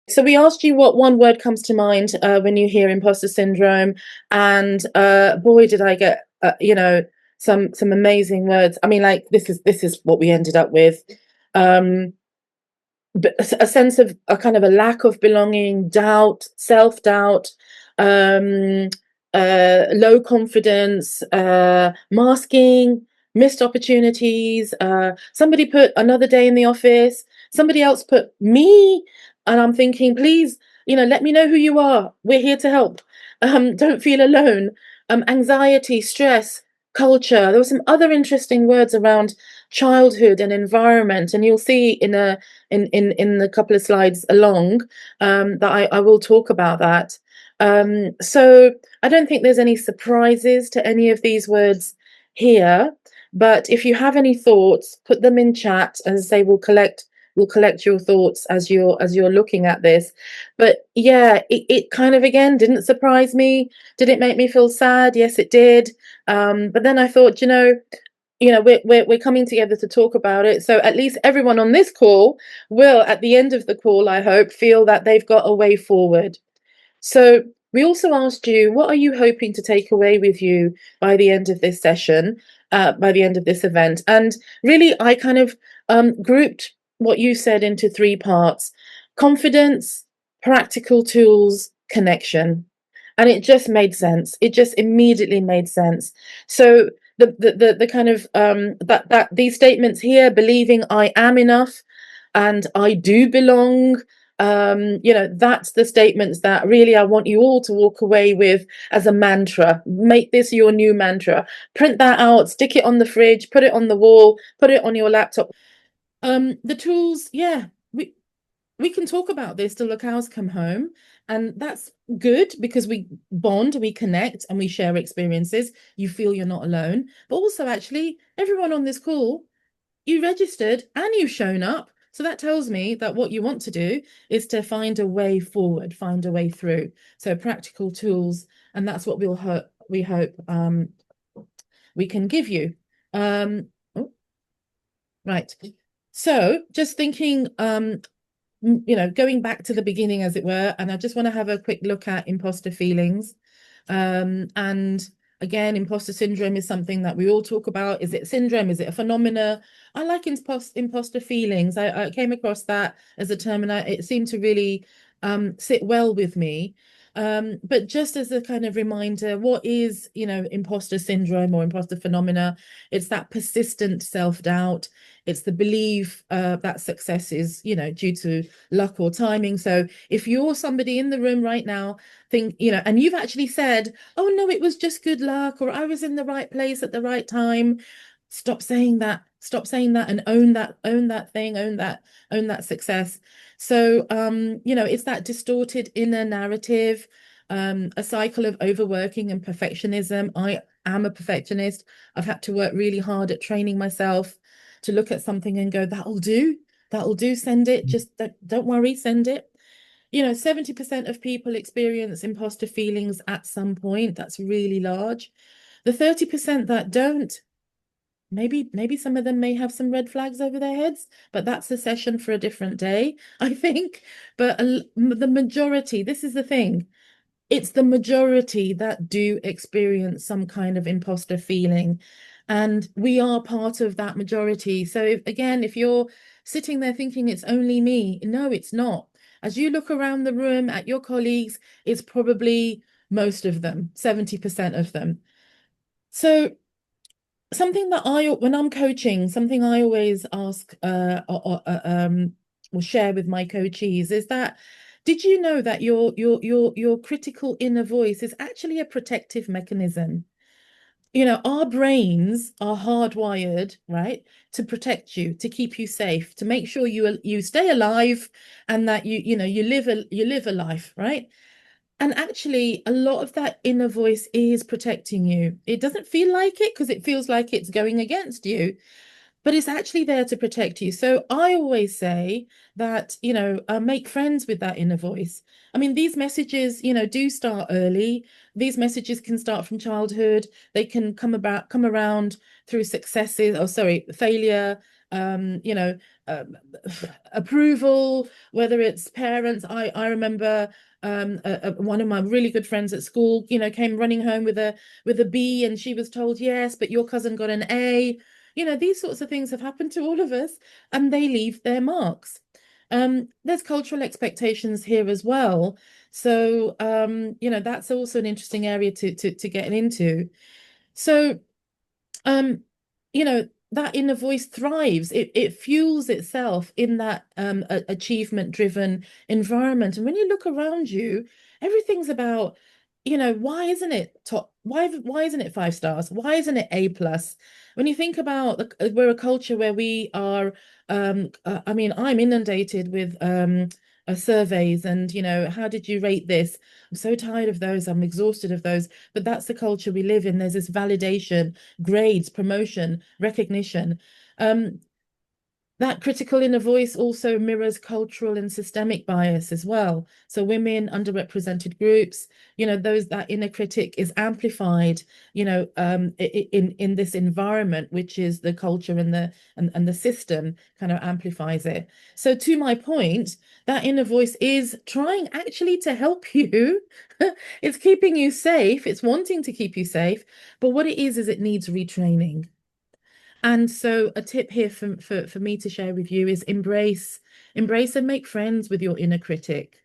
So we asked you what one word comes to mind when you hear imposter syndrome, and boy, did I get some amazing words. I mean, like this is what we ended up with. Um, but a sense of a kind of a lack of belonging, doubt, self-doubt, um, low confidence, masking, missed opportunities. Somebody put another day in the office. Somebody else put me, and I'm thinking, please, let me know who you are. We're here to help. Don't feel alone. Anxiety, stress, culture. There were some other interesting words around childhood and environment, and you'll see in the couple of slides along that I will talk about that. So I don't think there's any surprises to any of these words here, but if you have any thoughts, put them in chat. As I say, we'll collect your thoughts as you're looking at this. But yeah, it kind of again didn't surprise me. Did it make me feel sad? Yes, it did. But then I thought, we're coming together to talk about it. So at least everyone on this call will, at the end of the call, I hope, feel that they've got a way forward. So we also asked you, what are you hoping to take away with you by the end of this session, by the end of this event? And really, I kind of grouped what you said into three parts: confidence, practical tools, connection. And it just made sense. It just immediately made sense. So the kind of that these statements here, believing I am enough and I do belong, that's the statements that really I want you all to walk away with as a mantra. Make this your new mantra. Print that out, stick it on the fridge, put it on the wall, put it on your laptop. The tools, yeah, we can talk about this till the cows come home, and that's good because we bond, we connect, and we share experiences. You feel you're not alone, but also actually everyone on this call, you registered and you've shown up. So that tells me that what you want to do is to find a way forward, find a way through. So practical tools, and that's what we hope we can give you. Oh, right. So just thinking, going back to the beginning, as it were, and I just want to have a quick look at imposter feelings. And again, imposter syndrome is something that we all talk about. Is it syndrome? Is it a phenomena? I like imposter feelings. I came across that as a term, and it seemed to really sit well with me. But just as a kind of reminder, what is, imposter syndrome or imposter phenomena? It's that persistent self-doubt. It's the belief that success is, due to luck or timing. So if you're somebody in the room right now, and you've actually said, oh no, it was just good luck, or I was in the right place at the right time. Stop saying that. Stop saying that and own that thing, own that success. So it's that distorted inner narrative, a cycle of overworking and perfectionism. I am a perfectionist. I've had to work really hard at training myself to look at something and go, that'll do, send it. Just don't worry, send it. 70% of people experience imposter feelings at some point. That's really large. The 30% that don't, maybe some of them may have some red flags over their heads, but that's a session for a different day, I think. But the majority, this is the thing, it's the majority that do experience some kind of imposter feeling. And we are part of that majority. So if you're sitting there thinking it's only me, no, it's not. As you look around the room at your colleagues, it's probably most of them, 70% of them. So something that when I'm coaching, something I always ask or share with my coachees is that, did you know that your critical inner voice is actually a protective mechanism? Our brains are hardwired, right, to protect you, to keep you safe, to make sure you stay alive, and that you live a life, right? And actually, a lot of that inner voice is protecting you. It doesn't feel like it because it feels like it's going against you, but it's actually there to protect you. So I always say that, make friends with that inner voice. I mean, these messages, do start early. These messages can start from childhood. They can come around through failure, you know, um, approval, whether it's parents. I remember one of my really good friends at school, came running home with a B, and she was told, yes, but your cousin got an A. These sorts of things have happened to all of us, and they leave their marks. There's cultural expectations here as well. So, that's also an interesting area to get into. So, um, that inner voice thrives. It fuels itself in that achievement driven environment. And when you look around you, everything's about, why isn't it top? Why isn't it 5 stars? Why isn't it A plus? When you think about we're a culture where we are, I mean, I'm inundated with surveys and, how did you rate this? I'm so tired of those. I'm exhausted of those. But that's the culture we live in. There's this validation, grades, promotion, recognition. Um, that critical inner voice also mirrors cultural and systemic bias as well. So women, underrepresented groups, those that inner critic is amplified, in this environment, which is the culture and the system kind of amplifies it. So to my point, that inner voice is trying actually to help you. It's keeping you safe. It's wanting to keep you safe. But what it is it needs retraining. And so a tip here for me to share with you is embrace and make friends with your inner critic.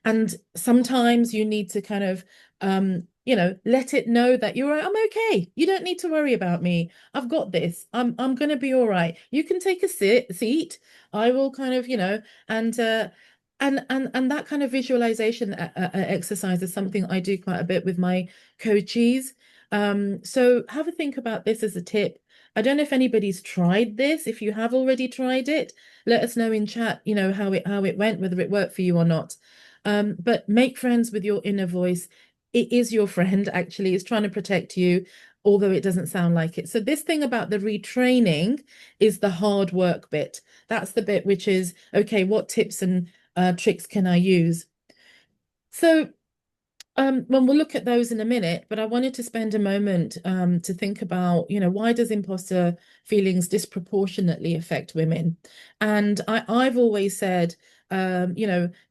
And sometimes you need to kind of, let it know that you're right. I'm okay. You don't need to worry about me. I've got this. I'm gonna be all right. You can take a seat. I will kind of, and and that kind of visualization exercise is something I do quite a bit with my coaches. So have a think about this as a tip. I don't know if anybody's tried this. If you have already tried it, let us know in chat, how it went, whether it worked for you or not. But make friends with your inner voice. It is your friend, actually. It's trying to protect you, although it doesn't sound like it. So this thing about the retraining is the hard work bit. That's the bit which is, okay, what tips and tricks can I use? So well, we'll look at those in a minute, but I wanted to spend a moment to think about, why does imposter feelings disproportionately affect women? And I've always said,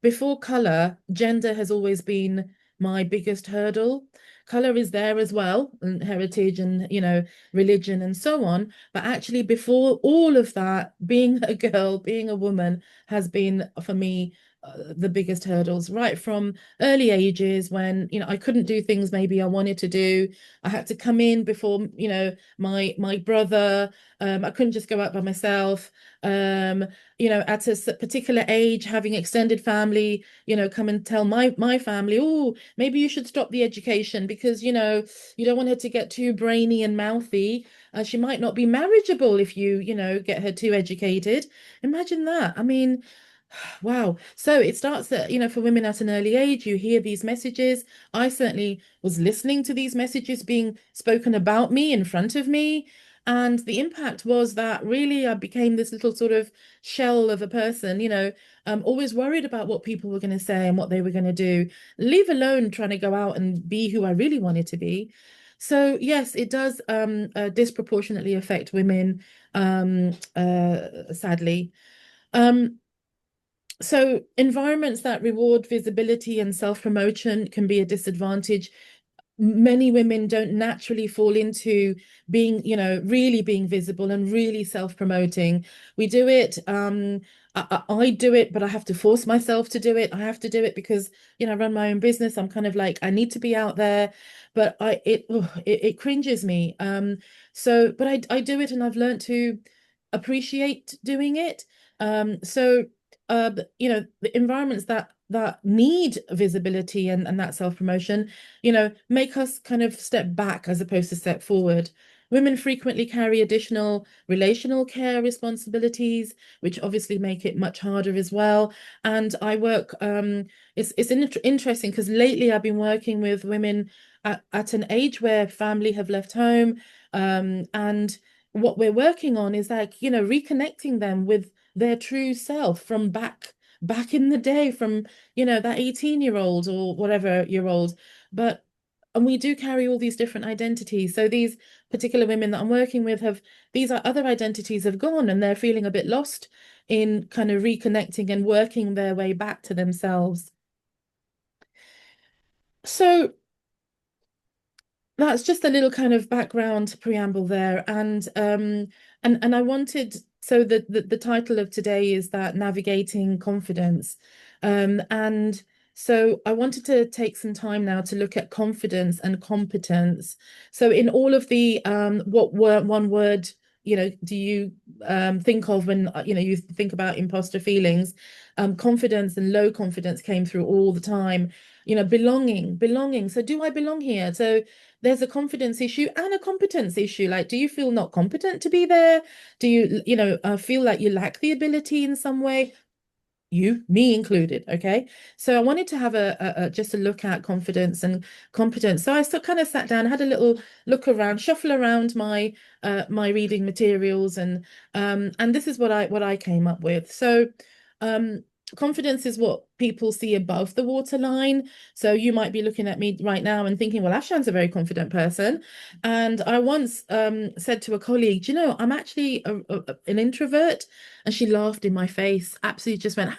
before color, gender has always been my biggest hurdle. Color is there as well, and heritage and, religion and so on. But actually, before all of that, being a girl, being a woman has been for me the biggest hurdles, right from early ages when I couldn't do things maybe I wanted to do. I had to come in before my brother. I couldn't just go out by myself. At a particular age, having extended family, come and tell my family, oh, maybe you should stop the education because you don't want her to get too brainy and mouthy. She might not be marriageable if you get her too educated. Imagine that. I mean, wow. So it starts that, for women at an early age, you hear these messages. I certainly was listening to these messages being spoken about me in front of me. And the impact was that really I became this little sort of shell of a person, always worried about what people were going to say and what they were going to do, leave alone trying to go out and be who I really wanted to be. So yes, it does disproportionately affect women, sadly. Um, so environments that reward visibility and self-promotion can be a disadvantage. Many women don't naturally fall into being, really being visible and really self-promoting. We do it. I do it, but I have to force myself to do it. I have to do it because, I run my own business. I'm kind of like, I need to be out there, but it cringes me. But I do it and I've learned to appreciate doing it. So the environments that need visibility and that self-promotion, make us kind of step back as opposed to step forward. Women frequently carry additional relational care responsibilities, which obviously make it much harder as well. And I work, it's interesting because lately I've been working with women at an age where family have left home. And what we're working on is like, reconnecting them with their true self from back in the day, from that 18-year-old or whatever year old. But and we do carry all these different identities. So these particular women that I'm working with have these are other identities have gone and they're feeling a bit lost in kind of reconnecting and working their way back to themselves. So that's just a little kind of background preamble there. And I wanted, so the title of today is that navigating confidence. And so I wanted to take some time now to look at confidence and competence. So in all of the what word one word, do you think of when you think about imposter feelings? Confidence and low confidence came through all the time. Belonging. So do I belong here? So there's a confidence issue and a competence issue. Like, do you feel not competent to be there? Do you, feel like you lack the ability in some way? You, me included. Okay. So I wanted to have just a look at confidence and competence. So I kind of sat down, had a little look around, shuffle around my reading materials, and this is what I came up with. So um confidence is what people see above the waterline. So you might be looking at me right now and thinking, well, Ashan's a very confident person. And I once said to a colleague, do you know, I'm actually an introvert. And she laughed in my face, absolutely just went,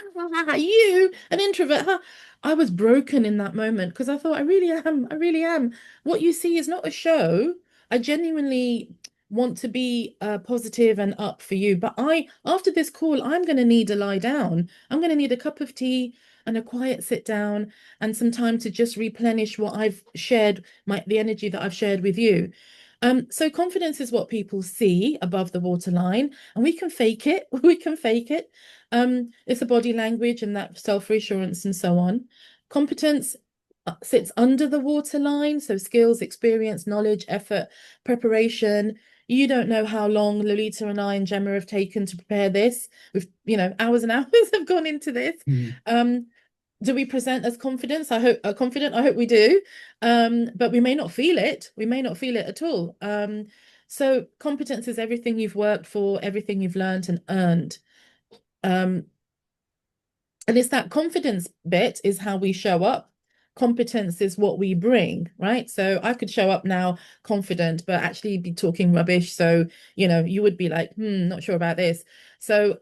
you, an introvert, huh? I was broken in that moment because I thought, I really am. I really am. What you see is not a show. I genuinely want to be positive and up for you. But after this call, I'm going to need to lie down. I'm going to need a cup of tea and a quiet sit down and some time to just replenish what I've shared, the energy that I've shared with you. So confidence is what people see above the waterline, and we can fake it. We can fake it. It's the body language and that self-reassurance and so on. Competence sits under the waterline, so skills, experience, knowledge, effort, preparation. You don't know how long Lolita and I and Gemma have taken to prepare this. We've, hours and hours have gone into this. Um, do we present as confidence? I hope confident. I hope we do. But we may not feel it. We may not feel it at all. So competence is everything you've worked for, everything you've learned and earned. Um, and it's that confidence bit is how we show up. Competence is what we bring, right? So I could show up now confident, but actually be talking rubbish. So, you would be like, not sure about this. So,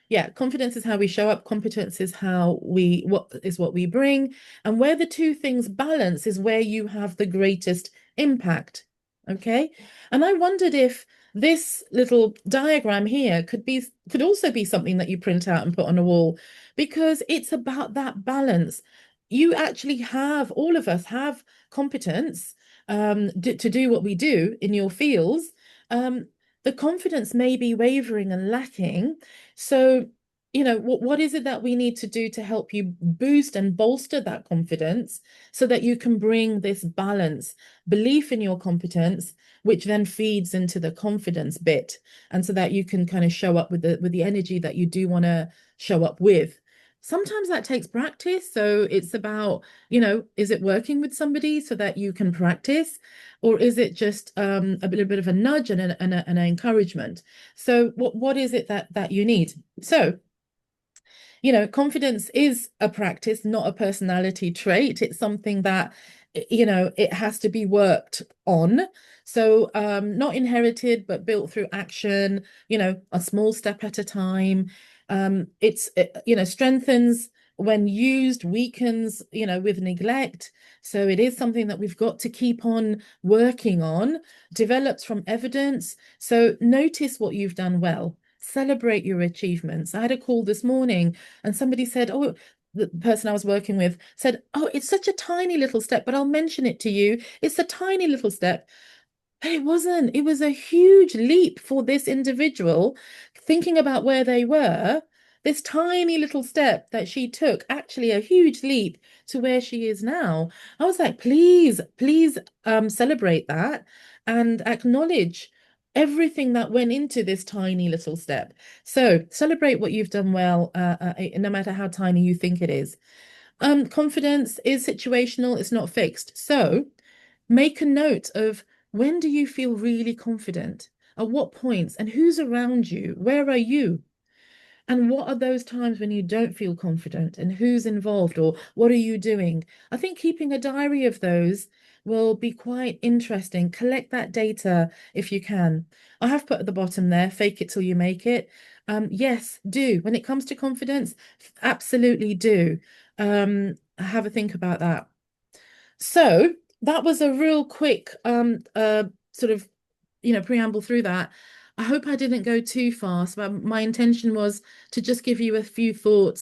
yeah, confidence is how we show up. Competence is what we bring. And where the two things balance is where you have the greatest impact. Okay. And I wondered if this little diagram here could also be something that you print out and put on a wall, because it's about that balance. You actually have, all of us have competence to do what we do in your fields. Um, the confidence may be wavering and lacking. So, what is it that we need to do to help you boost and bolster that confidence so that you can bring this balance, belief in your competence, which then feeds into the confidence bit, and so that you can kind of show up with the energy that you do want to show up with. Sometimes that takes practice. So it's about, is it working with somebody so that you can practice, or is it just a little bit of a nudge and an encouragement? So what is it that you need? So confidence is a practice, not a personality trait. It's something that, it has to be worked on. So not inherited, but built through action, a small step at a time. Strengthens when used, weakens, with neglect. So it is something that we've got to keep on working on, develops from evidence. So notice what you've done well. Celebrate your achievements. I had a call this morning and somebody said, oh, the person I was working with said, oh, it's such a tiny little step, but I'll mention it to you. It's a tiny little step. But it wasn't. It was a huge leap for this individual, thinking about where they were. This tiny little step that she took, actually a huge leap to where she is now. I was like, please, please celebrate that and acknowledge everything that went into this tiny little step. So celebrate what you've done well, no matter how tiny you think it is. Confidence is situational, it's not fixed. So make a note of, when do you feel really confident? At what points? And who's around you? Where are you? And what are those times when you don't feel confident? And who's involved? Or what are you doing? I think keeping a diary of those will be quite interesting. Collect that data if you can. I have put at the bottom there, fake it till you make it. Yes, do. When it comes to confidence, absolutely do. Have a think about that. So that was a real quick sort of preamble through that. I hope I didn't go too fast, but my intention was to just give you a few thoughts